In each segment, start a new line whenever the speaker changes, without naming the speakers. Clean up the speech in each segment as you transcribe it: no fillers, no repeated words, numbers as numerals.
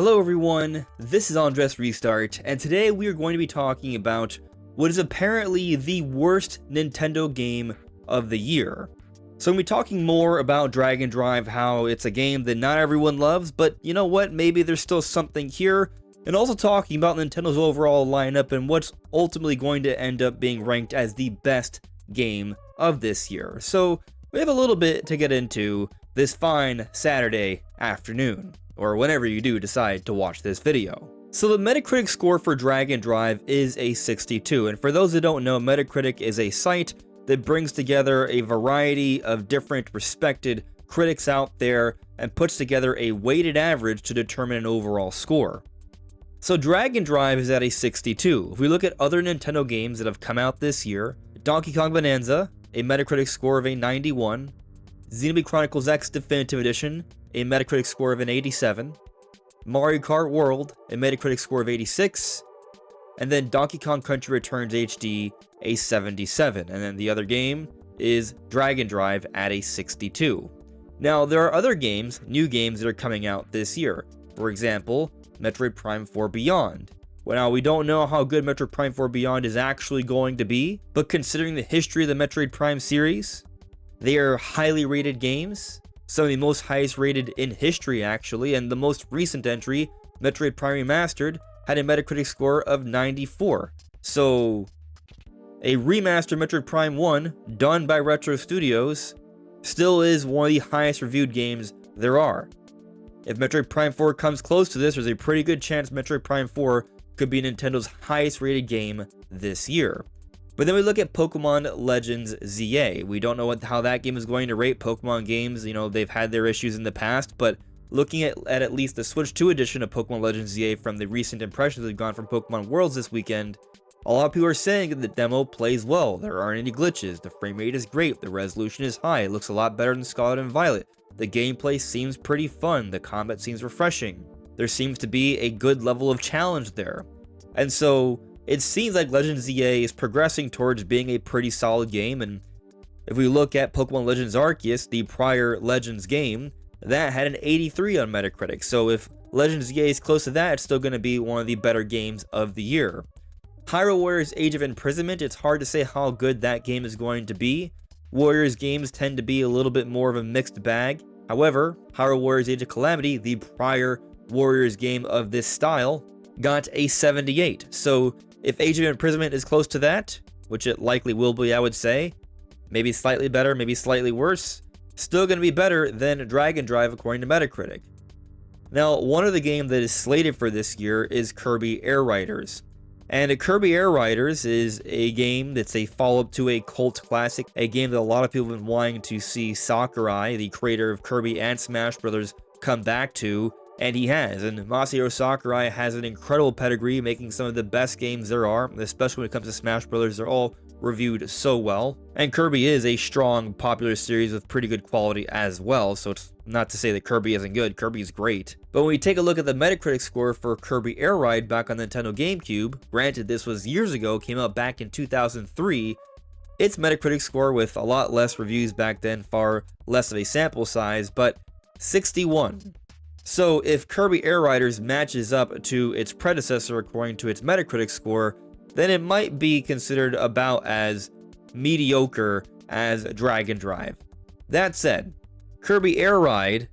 Hello everyone, this is AndresRestart, and today we are going to be talking about what is apparently the worst Nintendo game of the year. So I'm going to be talking more about Dragon Drive, how it's a game that not everyone loves, but you know what, maybe there's still something here, and also talking about Nintendo's overall lineup and what's ultimately going to end up being ranked as the best game of this year. So we have a little bit to get into this fine Saturday afternoon, or whenever you do decide to watch this video. So the Metacritic score for Dragon Drive is a 62, and for those that don't know, Metacritic is a site that brings together a variety of different respected critics out there and puts together a weighted average to determine an overall score. So Dragon Drive is at a 62. If we look at other Nintendo games that have come out this year, Donkey Kong Bonanza, a Metacritic score of a 91, Xenoblade Chronicles X Definitive Edition, a Metacritic score of an 87, Mario Kart World, a Metacritic score of 86, and then Donkey Kong Country Returns HD, a 77, and then the other game is Dragon Drive at a 62. Now, there are other games, new games that are coming out this year. For example, Metroid Prime 4 Beyond. Well, now, we don't know how good Metroid Prime 4 Beyond is actually going to be, but considering the history of the Metroid Prime series, they are highly rated games. Some of the most highest rated in history, actually, and the most recent entry, Metroid Prime Remastered, had a Metacritic score of 94. So, a remastered Metroid Prime 1, done by Retro Studios, still is one of the highest reviewed games there are. If Metroid Prime 4 comes close to this, there's a pretty good chance Metroid Prime 4 could be Nintendo's highest rated game this year. But then we look at Pokemon Legends ZA. We don't know how that game is going to rate. Pokemon games, you know, they've had their issues in the past, but looking at least the Switch 2 edition of Pokemon Legends ZA from the recent impressions that have gone from Pokemon Worlds this weekend, a lot of people are saying that the demo plays well. There aren't any glitches. The frame rate is great. The resolution is high. It looks a lot better than Scarlet and Violet. The gameplay seems pretty fun. The combat seems refreshing. There seems to be a good level of challenge there. And so it seems like Legends ZA is progressing towards being a pretty solid game, and if we look at Pokemon Legends Arceus, the prior Legends game, that had an 83 on Metacritic, so if Legends ZA is close to that, it's still going to be one of the better games of the year. Hyrule Warriors Age of Imprisonment, it's hard to say how good that game is going to be. Warriors games tend to be a little bit more of a mixed bag. However, Hyrule Warriors Age of Calamity, the prior Warriors game of this style, got a 78, so if Age of Imprisonment is close to that, which it likely will be, I would say, maybe slightly better, maybe slightly worse, still going to be better than Dragon Drive according to Metacritic. Now, one of the games that is slated for this year is Kirby Air Riders. And Kirby Air Riders is a game that's a follow-up to a cult classic, a game that a lot of people have been wanting to see Sakurai, the creator of Kirby and Smash Bros., come back to, and he has, and Masahiro Sakurai has an incredible pedigree, making some of the best games there are, especially when it comes to Smash Bros. They're all reviewed so well, and Kirby is a strong, popular series with pretty good quality as well, so it's not to say that Kirby isn't good. Kirby's great. But when we take a look at the Metacritic score for Kirby Air Ride back on the Nintendo GameCube, granted this was years ago, came out back in 2003, its Metacritic score with a lot less reviews back then, far less of a sample size, but 61. So if Kirby Air Riders matches up to its predecessor according to its Metacritic score, then it might be considered about as mediocre as Dragon Drive. That said, Kirby Air Ride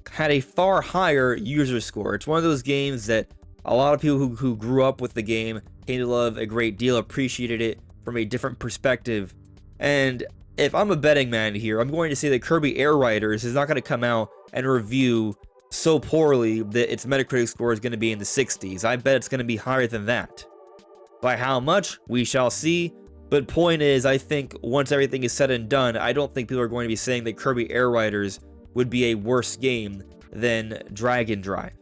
had a far higher user score. It's one of those games that a lot of people who grew up with the game came to love a great deal, appreciated it from a different perspective. And if I'm a betting man here, I'm going to say that Kirby Air Riders is not going to come out and review so poorly that its Metacritic score is going to be in the 60s. I bet it's going to be higher than that. By how much, we shall see. But point is, I think once everything is said and done, I don't think people are going to be saying that Kirby Air Riders would be a worse game than Dragon Drive.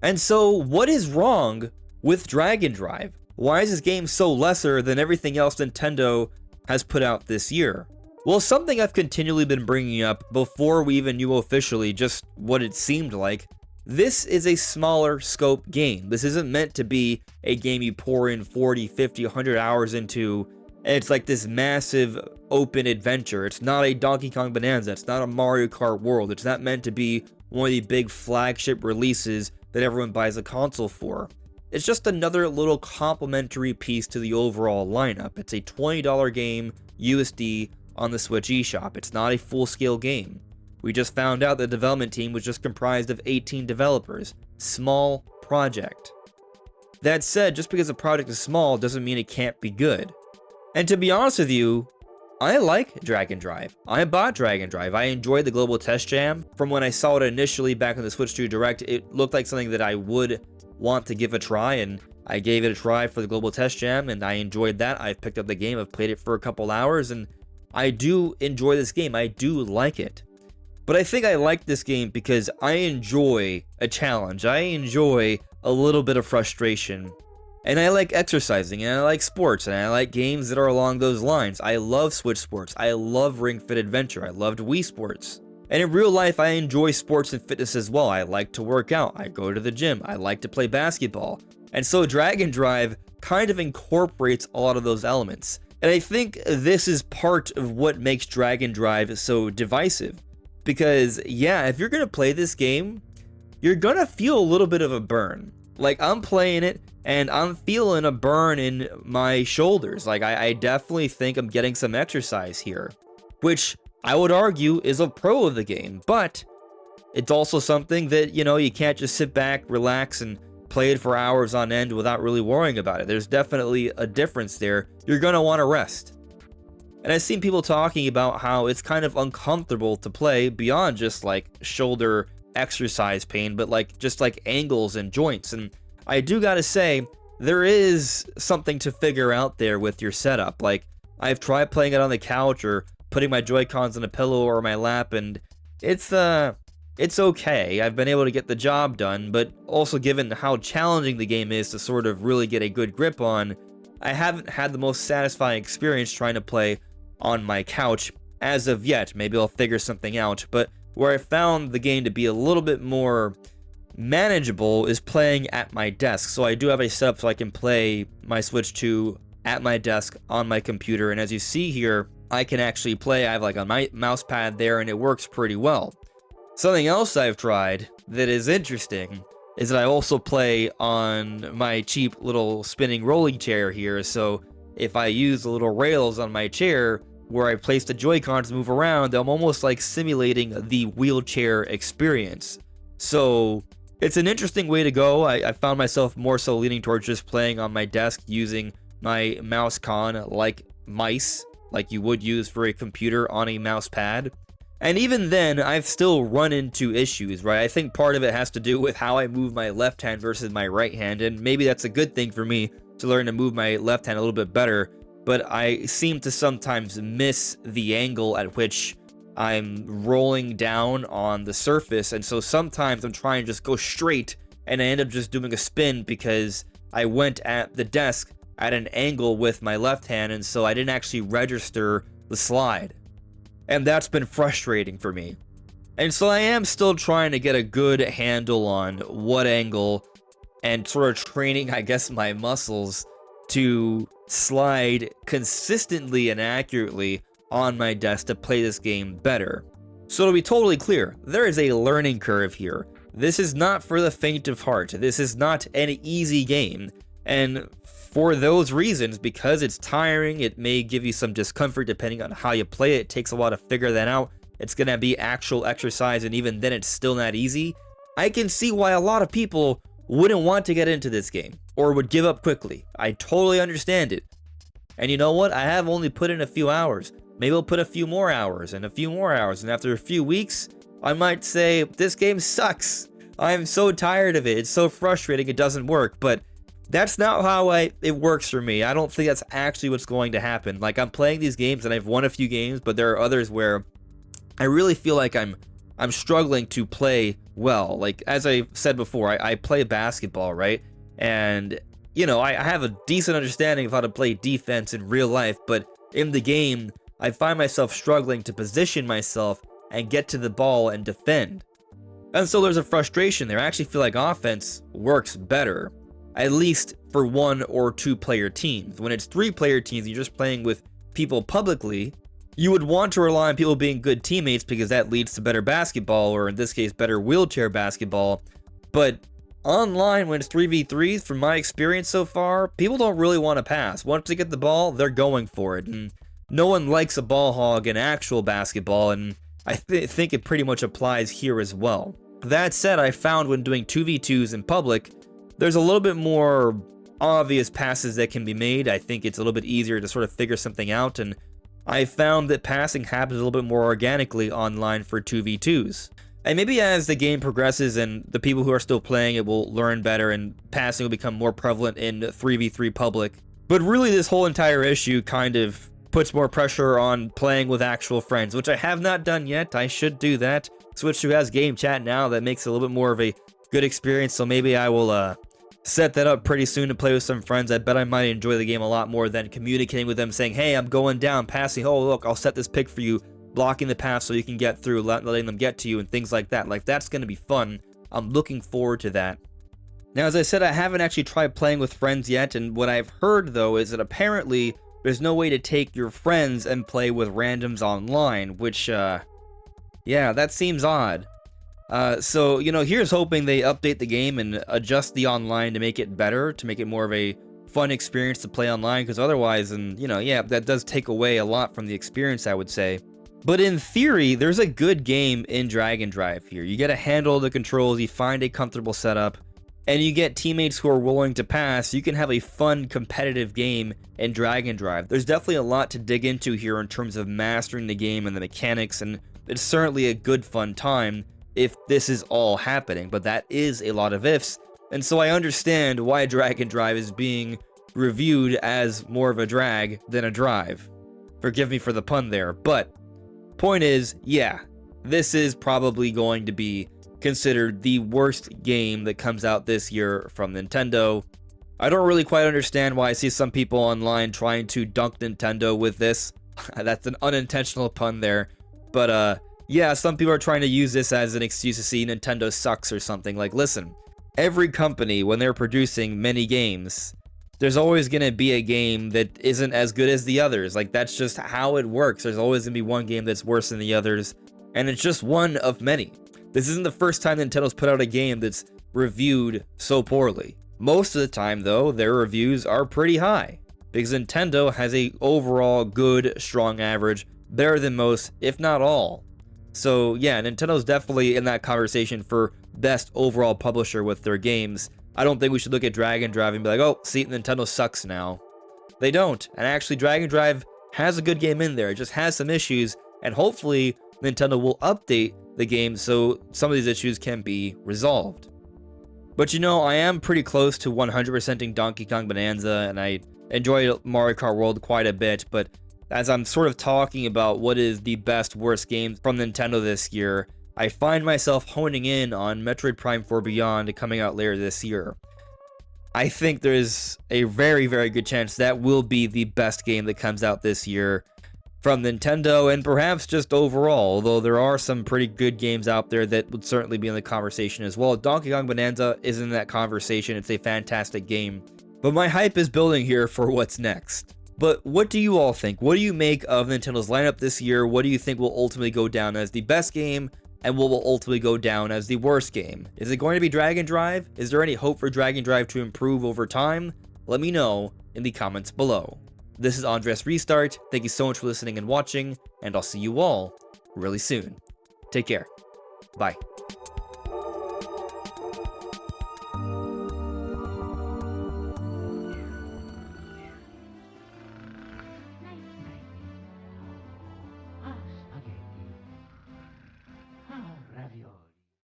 And so, what is wrong with Dragon Drive? Why is this game so lesser than everything else Nintendo has put out this year? Well, something I've continually been bringing up before we even knew officially just what it seemed like, this is a smaller scope game. This isn't meant to be a game you pour in 40, 50, 100 hours into, and it's like this massive open adventure. It's not a Donkey Kong Bonanza. It's not a Mario Kart World. It's not meant to be one of the big flagship releases that everyone buys a console for. It's just another little complementary piece to the overall lineup. It's a $20 game USD on the Switch eShop. It's not a full-scale game. We just found out the development team was just comprised of 18 developers. Small project. That said, just because a project is small doesn't mean it can't be good. And to be honest with you, I like Drag and Drive. I bought Drag and Drive. I enjoyed the global test jam. From when I saw it initially back in the Switch 2 Direct, it looked like something that I would want to give a try, and I gave it a try for the global test jam, and I enjoyed that. I've picked up the game, I've played it for a couple hours, and I do enjoy this game. I do like it. But I think I like this game because I enjoy a challenge. I enjoy a little bit of frustration. And I like exercising, and I like sports, and I like games that are along those lines. I love Switch sports. I love Ring Fit Adventure. I loved Wii Sports. And in real life, I enjoy sports and fitness as well. I like to work out. I go to the gym. I like to play basketball. And so Drag and Drive kind of incorporates a lot of those elements. And I think this is part of what makes Drag and Drive so divisive. Because, yeah, if you're going to play this game, you're going to feel a little bit of a burn. Like, I'm playing it, and I'm feeling a burn in my shoulders. Like, I definitely think I'm getting some exercise here. Which I would argue is a pro of the game. But it's also something that, you know, you can't just sit back, relax, and play it for hours on end without really worrying about it. There's definitely a difference there. You're going to want to rest. And I've seen people talking about how it's kind of uncomfortable to play beyond just like shoulder exercise pain, but like just like angles and joints. And I do gotta say, there is something to figure out there with your setup. Like, I've tried playing it on the couch or putting my Joy-Cons on a pillow or my lap, and it's okay. I've been able to get the job done, but also given how challenging the game is to sort of really get a good grip on, I haven't had the most satisfying experience trying to play on my couch as of yet. Maybe I'll figure something out, but where I found the game to be a little bit more manageable is playing at my desk. So I do have a setup so I can play my Switch 2 at my desk on my computer, and as you see here, I can actually play. I have like a mouse pad there, and it works pretty well. Something else I've tried that is interesting is that I also play on my cheap little spinning rolling chair here. So if I use the little rails on my chair where I place the Joy-Cons to move around, I'm almost like simulating the wheelchair experience. So it's an interesting way to go. I found myself more so leaning towards just playing on my desk using my mouse con like mice, like you would use for a computer on a mouse pad. And even then, I've still run into issues, right? I think part of it has to do with how I move my left hand versus my right hand, and maybe that's a good thing for me to learn to move my left hand a little bit better, but I seem to sometimes miss the angle at which I'm rolling down on the surface, and so sometimes I'm trying to just go straight, and I end up just doing a spin because I went at the desk at an angle with my left hand, and so I didn't actually register the slide. And that's been frustrating for me. And so I am still trying to get a good handle on what angle and sort of training, I guess, my muscles to slide consistently and accurately on my desk to play this game better. So to be totally clear, there is a learning curve here. This is not for the faint of heart. This is not an easy game. And for those reasons, because it's tiring, it may give you some discomfort depending on how you play it. It takes a while to figure that out. It's going to be actual exercise, and even then it's still not easy. I can see why a lot of people wouldn't want to get into this game, or would give up quickly. I totally understand it. And you know what? I have only put in a few hours. Maybe I'll put a few more hours, and a few more hours, and after a few weeks, I might say, this game sucks. I'm so tired of it. It's so frustrating it doesn't work, but that's not how it works for me. I don't think that's actually what's going to happen. Like, I'm playing these games, and I've won a few games, but there are others where I really feel like I'm struggling to play well. Like, as I said before, I play basketball, right? And, you know, I have a decent understanding of how to play defense in real life, but in the game, I find myself struggling to position myself and get to the ball and defend. And so there's a frustration there. I actually feel like offense works better, at least for 1 or 2 player teams. When it's 3 player teams, you're just playing with people publicly, you would want to rely on people being good teammates because that leads to better basketball, or in this case, better wheelchair basketball. But Online, when it's 3v3s, from my experience so far, people don't really want to pass. Once they get the ball, they're going for it. And no one likes a ball hog in actual basketball, and I think it pretty much applies here as well. That said, I found when doing 2v2s in public, there's a little bit more obvious passes that can be made. I think it's a little bit easier to sort of figure something out, and I found that passing happens a little bit more organically online for 2v2s. And maybe as the game progresses and the people who are still playing it will learn better and passing will become more prevalent in 3v3 public. But really, this whole entire issue kind of puts more pressure on playing with actual friends, which I have not done yet. I should do that. Switch 2 has game chat now that makes it a little bit more of a good experience, so maybe I will set that up pretty soon to play with some friends. I bet I might enjoy the game a lot more than communicating with them saying, hey, I'm going down, passing, oh look, I'll set this pick for you, blocking the path so you can get through, letting them get to you, and things like that. Like, that's going to be fun. I'm looking forward to that. Now, as I said, I haven't actually tried playing with friends yet, and what I've heard, though, is that apparently there's no way to take your friends and play with randoms online, which, yeah, that seems odd. So, here's hoping they update the game and adjust the online to make it better, to make it more of a fun experience to play online, because otherwise, yeah, that does take away a lot from the experience, I would say. But in theory, there's a good game in Drag and Drive here. You get to handle the controls, you find a comfortable setup, and you get teammates who are willing to pass. You can have a fun, competitive game in Drag and Drive. There's definitely a lot to dig into here in terms of mastering the game and the mechanics, and it's certainly a good, fun time if this is all happening, but that is a lot of ifs, and so I understand why Drag and Drive is being reviewed as more of a drag than a drive. Forgive me for the pun there, but point is, yeah, this is probably going to be considered the worst game that comes out this year from Nintendo. I don't really quite understand why I see some people online trying to dunk Nintendo with this. That's an unintentional pun there, but yeah, some people are trying to use this as an excuse to see Nintendo sucks or something. Like, listen, every company, when they're producing many games, there's always going to be a game that isn't as good as the others. Like, that's just how it works. There's always going to be one game that's worse than the others, and it's just one of many. This isn't the first time Nintendo's put out a game that's reviewed so poorly. Most of the time, though, their reviews are pretty high, because Nintendo has a overall good, strong average, better than most, if not all. So yeah, Nintendo's definitely in that conversation for best overall publisher with their games. I don't think we should look at Drag and Drive and be like, oh, see, Nintendo sucks now. They don't. And actually, Drag and Drive has a good game in there. It just has some issues, and hopefully Nintendo will update the game so some of these issues can be resolved. But I am pretty close to 100%ing Donkey Kong Bonanza, and I enjoyed Mario Kart World quite a bit, but as I'm sort of talking about what is the best, worst games from Nintendo this year, I find myself honing in on Metroid Prime 4 Beyond coming out later this year. I think there's a very, very good chance that will be the best game that comes out this year from Nintendo, and perhaps just overall, although there are some pretty good games out there that would certainly be in the conversation as well. Donkey Kong Bonanza is in that conversation. It's a fantastic game. But my hype is building here for what's next. But what do you all think? What do you make of Nintendo's lineup this year? What do you think will ultimately go down as the best game, and what will ultimately go down as the worst game? Is it going to be Drag and Drive? Is there any hope for Drag and Drive to improve over time? Let me know in the comments below. This is AndresRestart. Thank you so much for listening and watching, and I'll see you all really soon. Take care. Bye.